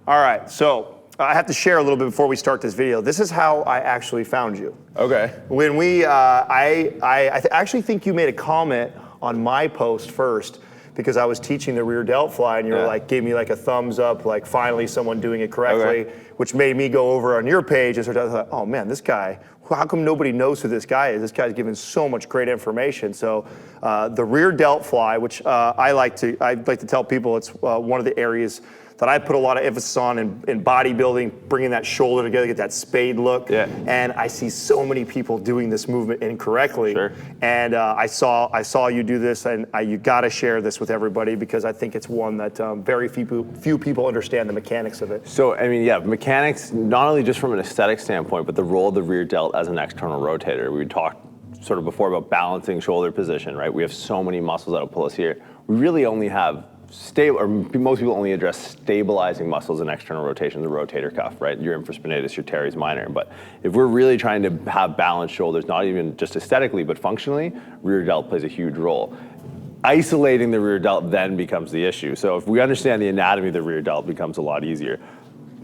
All right, so I have to share a little bit before we start this video. This is how I actually found you. Okay. When we, I actually think you made a comment on my post first because I was teaching the rear delt fly and you were like, gave me like a thumbs up, like finally someone doing it correctly, which made me go over on your page and start to, oh man, this guy, how come nobody knows who this guy is? This guy's giving so much great information. So the rear delt fly, which I like to tell people it's one of the areas that I put a lot of emphasis on in bodybuilding, bringing that shoulder together, get that spade look. Yeah. And I see so many people doing this movement incorrectly. Sure. And I saw you do this, and you got to share this with everybody because I think it's one that very few people understand the mechanics of it. So I mean, yeah, mechanics not only just from an aesthetic standpoint, but the role of the rear delt as an external rotator. We talked sort of before about balancing shoulder position, right? We have so many muscles that'll pull us here. We really only have most people only address stabilizing muscles in external rotation, the rotator cuff, right? Your infraspinatus, your teres minor. But if we're really trying to have balanced shoulders, not even just aesthetically, but functionally, rear delt plays a huge role. Isolating the rear delt then becomes the issue. So if we understand the anatomy of the rear delt, it becomes a lot easier.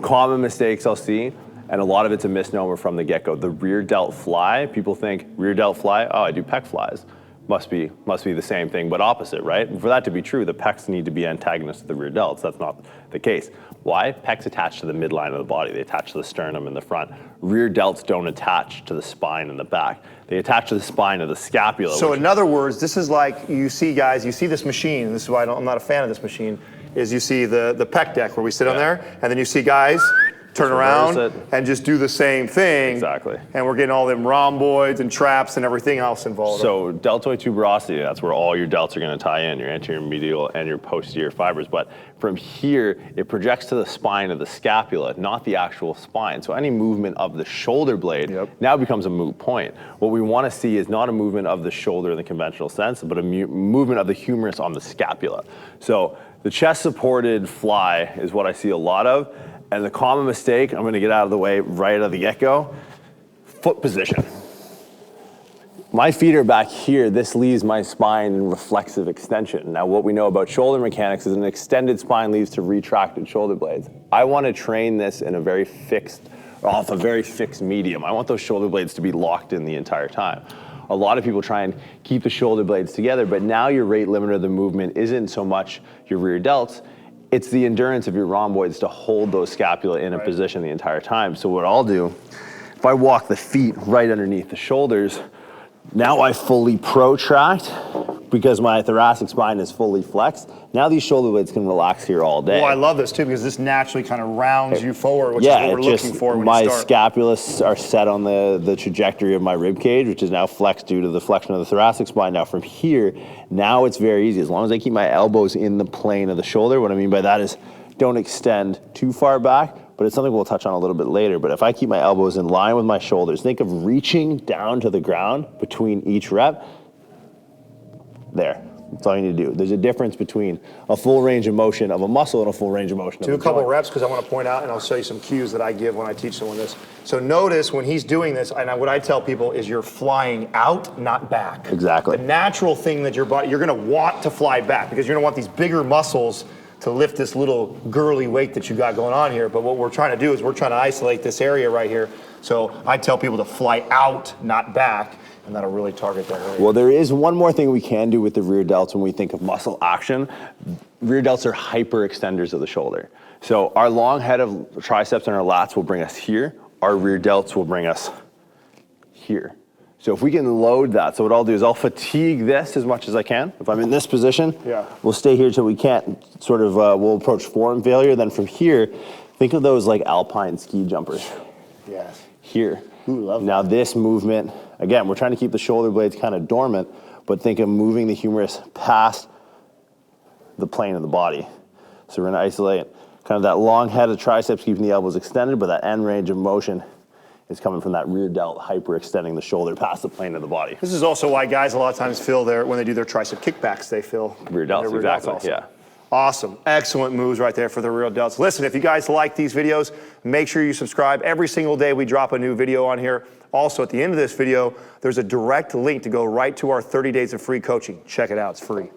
Common mistakes I'll see, and a lot of it's a misnomer from the get-go. The rear delt fly, people think rear delt fly, oh, I do pec flies. Must be the same thing, but opposite, right? For that to be true, the pecs need to be antagonists to the rear delts. That's not the case. Why? Pecs attach to the midline of the body. They attach to the sternum in the front. Rear delts don't attach to the spine in the back. They attach to the spine of the scapula. So in other words, this is like you see guys, you see this machine, and this is why I'm not a fan of this machine, is you see the pec deck where we sit on there, and then you see guys turn around and just do the same thing. Exactly. And we're getting all them rhomboids and traps and everything else involved. So deltoid tuberosity, that's where all your delts are going to tie in, your anterior medial and your posterior fibers. But from here, it projects to the spine of the scapula, not the actual spine. So any movement of the shoulder blade now becomes a moot point. What we want to see is not a movement of the shoulder in the conventional sense, but a movement of the humerus on the scapula. So the chest supported fly is what I see a lot of. And the common mistake, I'm gonna get out of the way right out of the get-go, foot position. My feet are back here. This leaves my spine in reflexive extension. Now what we know about shoulder mechanics is an extended spine leads to retracted shoulder blades. I wanna train this in a very fixed medium. I want those shoulder blades to be locked in the entire time. A lot of people try and keep the shoulder blades together, but now your rate limiter of the movement isn't so much your rear delts, it's the endurance of your rhomboids to hold those scapula in a position the entire time. So what I'll do, if I walk the feet right underneath the shoulders, now I fully protract because my thoracic spine is fully flexed. Now these shoulder blades can relax here all day. Well, I love this too because this naturally kind of rounds you forward, which is what we're looking for when you start. My scapulas are set on the trajectory of my rib cage, which is now flexed due to the flexion of the thoracic spine. Now from here, now it's very easy. As long as I keep my elbows in the plane of the shoulder, what I mean by that is don't extend too far back, but it's something we'll touch on a little bit later. But if I keep my elbows in line with my shoulders, think of reaching down to the ground between each rep. There. That's all you need to do. There's a difference between a full range of motion of a muscle and a full range of motion of a joint. Do a couple reps because I want to point out, and I'll show you some cues that I give when I teach someone this. So notice when he's doing this, and what I tell people is you're flying out, not back. Exactly. The natural thing that your body, you're going to want to fly back because you're going to want these bigger muscles to lift this little girly weight that you got going on here. But what we're trying to do is we're trying to isolate this area right here. So I tell people to fly out, not back, and that'll really target that area. Well, there is one more thing we can do with the rear delts when we think of muscle action. Rear delts are hyperextenders of the shoulder. So our long head of triceps and our lats will bring us here. Our rear delts will bring us here. So if we can load that, so what I'll do is I'll fatigue this as much as I can. If I'm in this position, we'll stay here till we can't sort of, we'll approach form failure. Then from here, think of those like alpine ski jumpers. Yes. Here. Ooh, love now this movement, again, we're trying to keep the shoulder blades kind of dormant, but think of moving the humerus past the plane of the body. So we're gonna isolate kind of that long head of triceps, keeping the elbows extended, but that end range of motion is coming from that rear delt, hyperextending the shoulder past the plane of the body. This is also why guys a lot of times feel when they do their tricep kickbacks, they feel rear delts, exactly, yeah. Awesome, excellent moves right there for the rear delts. Listen, if you guys like these videos, make sure you subscribe. Every single day we drop a new video on here. Also, at the end of this video, there's a direct link to go right to our 30 days of free coaching. Check it out, it's free.